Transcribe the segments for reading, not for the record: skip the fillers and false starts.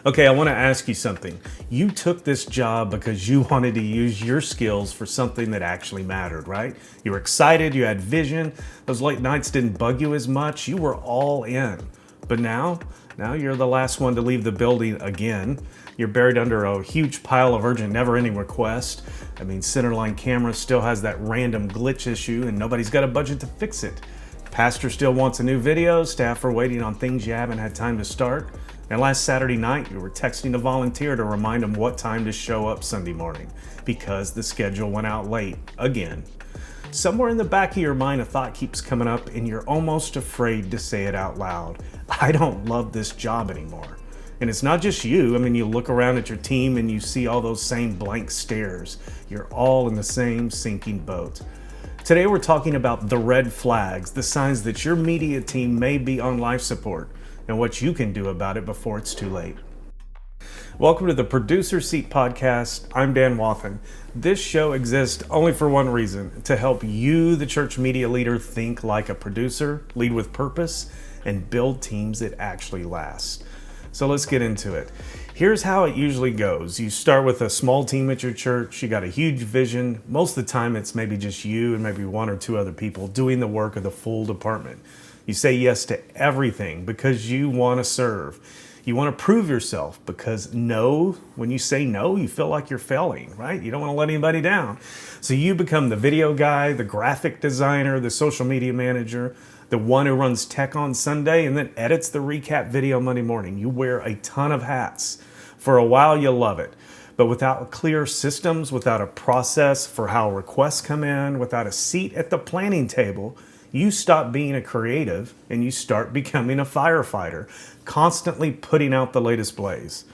Okay, I want to ask you something. You took this job because you wanted to use your skills for something that actually mattered, right? You were excited, you had vision, those late nights didn't bug you as much, you were all in. But now you're the last one to leave the building again. You're buried under a huge pile of urgent, never-ending requests. Centerline camera still has that random glitch issue and nobody's got a budget to fix it. Pastor still wants a new video, staff are waiting on things you haven't had time to start. And last Saturday night, you were texting a volunteer to remind them what time to show up Sunday morning because the schedule went out late again. Somewhere in the back of your mind, a thought keeps coming up and you're almost afraid to say it out loud. I don't love this job anymore. And it's not just you. You look around at your team and you see all those same blank stares. You're all in the same sinking boat. Today, we're talking about the red flags, the signs that your media team may be on life support, and what you can do about it before it's too late. Welcome to the Producer Seat Podcast. I'm Dan Wathen. This show exists only for one reason, to help you, the church media leader, think like a producer, lead with purpose, and build teams that actually last. So let's get into it. Here's how it usually goes. You start with a small team at your church. You got a huge vision. Most of the time, it's maybe just you and maybe one or two other people doing the work of the full department. You say yes to everything because you want to serve. You want to prove yourself because when you say no, you feel like you're failing, right? You don't want to let anybody down. So you become the video guy, the graphic designer, the social media manager, the one who runs tech on Sunday and then edits the recap video Monday morning. You wear a ton of hats. For a while, you love it. But without clear systems, without a process for how requests come in, without a seat at the planning table, you stop being a creative and you start becoming a firefighter, constantly putting out the latest blaze.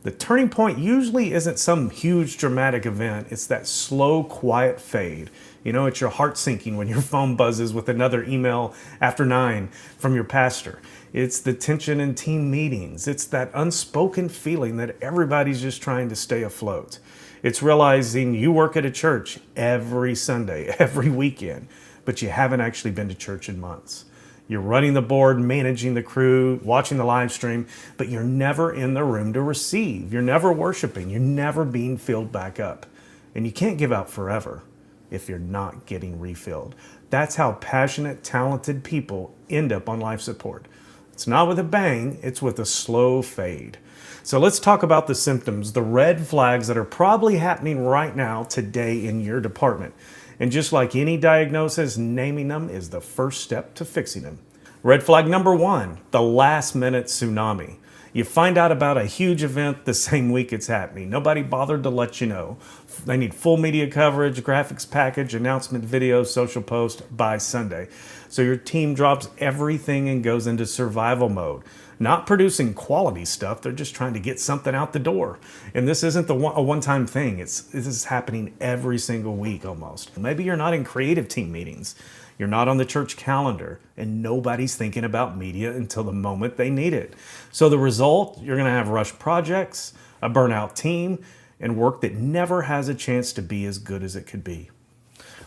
The turning point usually isn't some huge dramatic event. It's that slow, quiet fade. It's your heart sinking when your phone buzzes with another email after 9 from your pastor. It's the tension in team meetings. It's that unspoken feeling that everybody's just trying to stay afloat. It's realizing you work at a church every Sunday, every weekend, but you haven't actually been to church in months. You're running the board, managing the crew, watching the live stream, but you're never in the room to receive. You're never worshiping. You're never being filled back up. And you can't give out forever if you're not getting refilled. That's how passionate, talented people end up on life support. It's not with a bang, it's with a slow fade. So let's talk about the symptoms, the red flags that are probably happening right now today in your department. And just like any diagnosis, naming them is the first step to fixing them. Red flag number 1, the last-minute tsunami. You find out about a huge event the same week it's happening. Nobody bothered to let you know. They need full media coverage, graphics package, announcement video, social post by Sunday. So your team drops everything and goes into survival mode. Not producing quality stuff, they're just trying to get something out the door. And this isn't a one-time thing. This is happening every single week almost. Maybe you're not in creative team meetings. You're not on the church calendar, and nobody's thinking about media until the moment they need it. So the result, you're gonna have rushed projects, a burnout team, and work that never has a chance to be as good as it could be.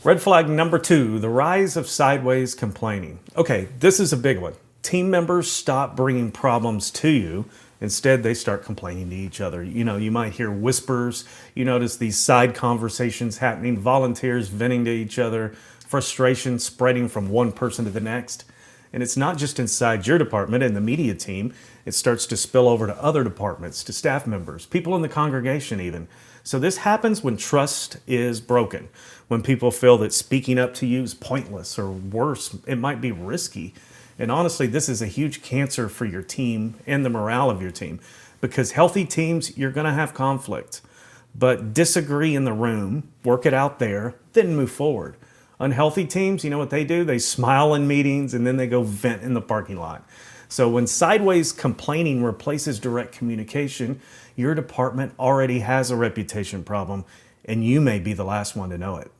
Red flag number 2, the rise of sideways complaining. Okay, this is a big one. Team members stop bringing problems to you. Instead, they start complaining to each other. You might hear whispers. You notice these side conversations happening, volunteers venting to each other, frustration spreading from one person to the next. And it's not just inside your department and the media team. It starts to spill over to other departments, to staff members, people in the congregation even. So this happens when trust is broken, when people feel that speaking up to you is pointless, or worse, it might be risky. And honestly, this is a huge cancer for your team and the morale of your team, because healthy teams, you're going to have conflict, but disagree in the room, work it out there, then move forward. Unhealthy teams, you know what they do? They smile in meetings and then they go vent in the parking lot. So when sideways complaining replaces direct communication, your department already has a reputation problem, and you may be the last one to know it.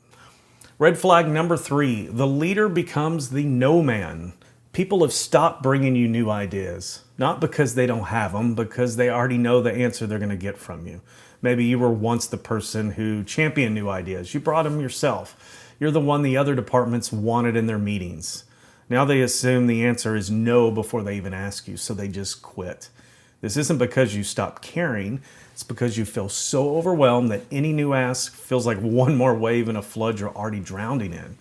Red flag number 3, the leader becomes the no man. People have stopped bringing you new ideas, not because they don't have them, because they already know the answer they're going to get from you. Maybe you were once the person who championed new ideas. You brought them yourself. You're the one the other departments wanted in their meetings. Now they assume the answer is no before they even ask you, so they just quit. This isn't because you stop caring. It's because you feel so overwhelmed that any new ask feels like one more wave in a flood you're already drowning in.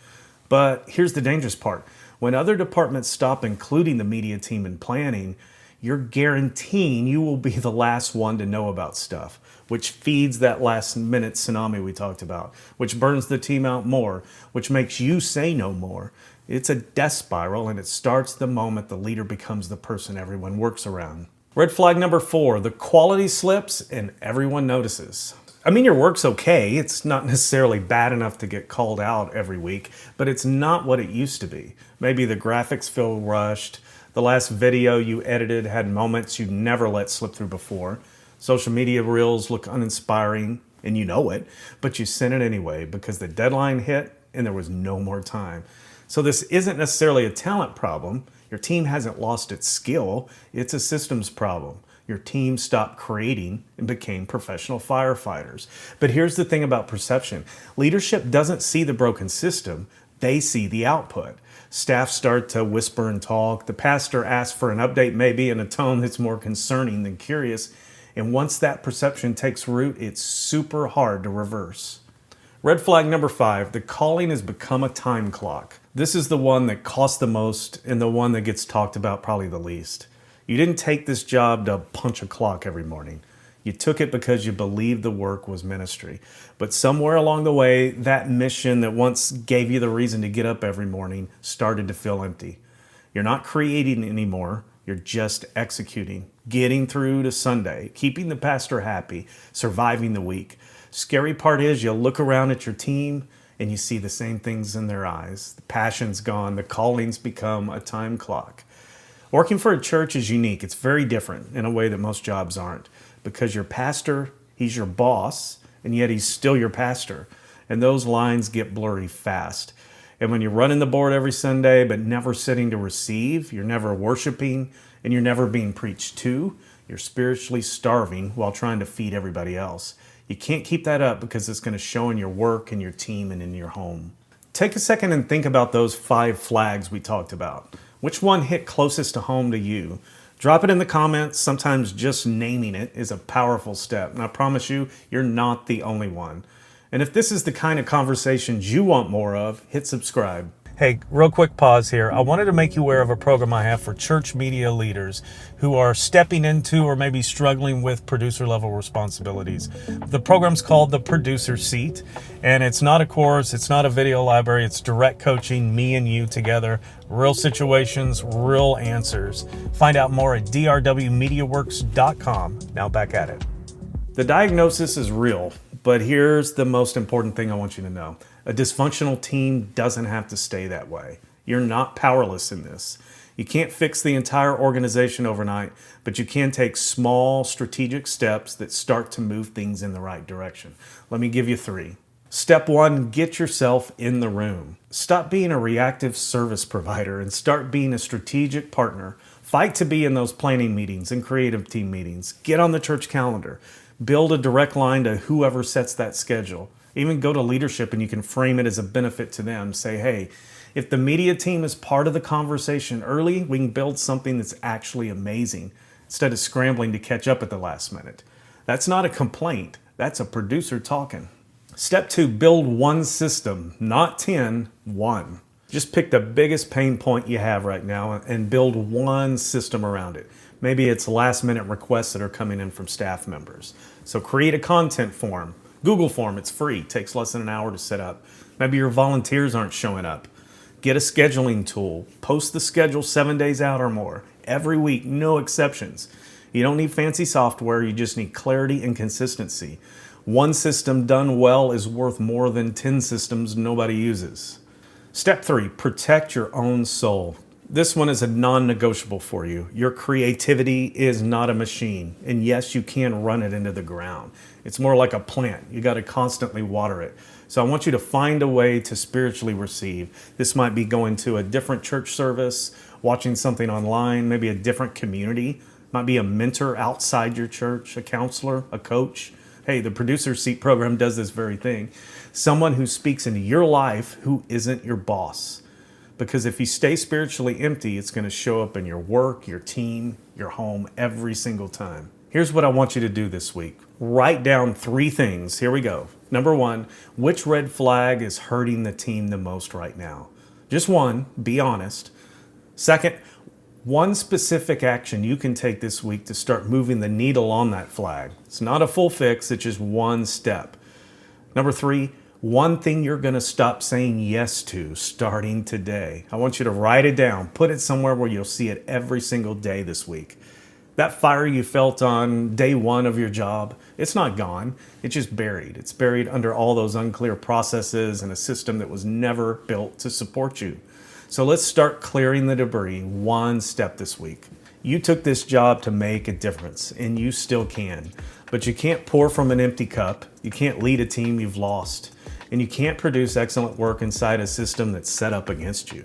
But here's the dangerous part. When other departments stop including the media team in planning, you're guaranteeing you will be the last one to know about stuff, which feeds that last-minute tsunami we talked about, which burns the team out more, which makes you say no more. It's a death spiral, and it starts the moment the leader becomes the person everyone works around. Red flag number 4, the quality slips and everyone notices. I mean, your work's okay. It's not necessarily bad enough to get called out every week, but it's not what it used to be. Maybe the graphics feel rushed. The last video you edited had moments you'd never let slip through before. Social media reels look uninspiring, and you know it, but you sent it anyway because the deadline hit and there was no more time. So this isn't necessarily a talent problem. Your team hasn't lost its skill. It's a systems problem. Your team stopped creating and became professional firefighters. But here's the thing about perception. Leadership doesn't see the broken system. They see the output. Staff start to whisper and talk. The pastor asks for an update maybe in a tone that's more concerning than curious. And once that perception takes root, it's super hard to reverse. Red flag number 5, the calling has become a time clock. This is the one that costs the most and the one that gets talked about probably the least. You didn't take this job to punch a clock every morning. You took it because you believed the work was ministry. But somewhere along the way, that mission that once gave you the reason to get up every morning started to feel empty. You're not creating anymore. You're just executing, getting through to Sunday, keeping the pastor happy, surviving the week. Scary part is you look around at your team and you see the same things in their eyes. The passion's gone. The calling's become a time clock. Working for a church is unique. It's very different in a way that most jobs aren't, because your pastor, he's your boss, and yet he's still your pastor. And those lines get blurry fast. And when you're running the board every Sunday but never sitting to receive, you're never worshiping, and you're never being preached to, you're spiritually starving while trying to feed everybody else. You can't keep that up because it's going to show in your work and your team and in your home. Take a second and think about those 5 flags we talked about. Which one hit closest to home to you? Drop it in the comments. Sometimes just naming it is a powerful step. And I promise you, you're not the only one. And if this is the kind of conversations you want more of, hit subscribe. Hey, real quick pause here. I wanted to make you aware of a program I have for church media leaders who are stepping into or maybe struggling with producer level responsibilities. The program's called The Producer Seat, and it's not a course, it's not a video library, it's direct coaching, me and you together, real situations, real answers. Find out more at drwmediaworks.com. Now back at it. The diagnosis is real, but here's the most important thing I want you to know. A dysfunctional team doesn't have to stay that way. You're not powerless in this. You can't fix the entire organization overnight, but you can take small strategic steps that start to move things in the right direction. Let me give you 3. Step 1, get yourself in the room. Stop being a reactive service provider and start being a strategic partner. Fight to be in those planning meetings and creative team meetings. Get on the church calendar. Build a direct line to whoever sets that schedule. Even go to leadership and you can frame it as a benefit to them. Say, hey, if the media team is part of the conversation early, we can build something that's actually amazing instead of scrambling to catch up at the last minute. That's not a complaint. That's a producer talking. Step 2, build one system, not 10, one. Just pick the biggest pain point you have right now and build one system around it. Maybe it's last minute requests that are coming in from staff members. So create a content form. Google form, it's free, takes less than an hour to set up. Maybe your volunteers aren't showing up. Get a scheduling tool. Post the schedule 7 days out or more. Every week, no exceptions. You don't need fancy software, you just need clarity and consistency. One system done well is worth more than 10 systems nobody uses. Step 3, protect your own soul. This one is a non-negotiable for you. Your creativity is not a machine. And yes, you can run it into the ground. It's more like a plant. You got to constantly water it. So I want you to find a way to spiritually receive. This might be going to a different church service, watching something online, maybe a different community. Might be a mentor outside your church, a counselor, a coach. Hey, the Producer Seat program does this very thing. Someone who speaks into your life who isn't your boss. Because if you stay spiritually empty, it's going to show up in your work, your team, your home every single time. Here's what I want you to do this week. Write down 3 things. Here we go. Number 1, which red flag is hurting the team the most right now? Just one, be honest. Second, one specific action you can take this week to start moving the needle on that flag. It's not a full fix, it's just one step. Number 3, one thing you're going to stop saying yes to starting today. I want you to write it down, put it somewhere where you'll see it every single day this week. That fire you felt on day 1 of your job, it's not gone. It's just buried. It's buried under all those unclear processes and a system that was never built to support you. So let's start clearing the debris one step this week. You took this job to make a difference, and you still can. But you can't pour from an empty cup. You can't lead a team you've lost. And you can't produce excellent work inside a system that's set up against you.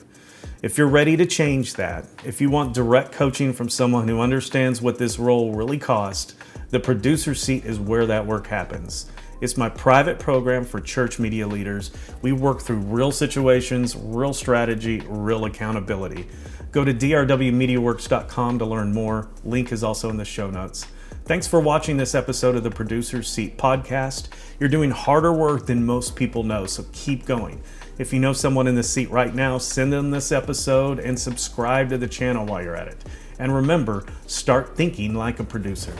If you're ready to change that, if you want direct coaching from someone who understands what this role really cost, the producer seat is where that work happens. It's my private program for church media leaders. We work through real situations, real strategy, real accountability. Go to drwmediaworks.com to learn more. Link is also in the show notes. Thanks for watching this episode of the Producer's Seat podcast. You're doing harder work than most people know, so keep going. If you know someone in the seat right now, send them this episode and subscribe to the channel while you're at it. And remember, start thinking like a producer.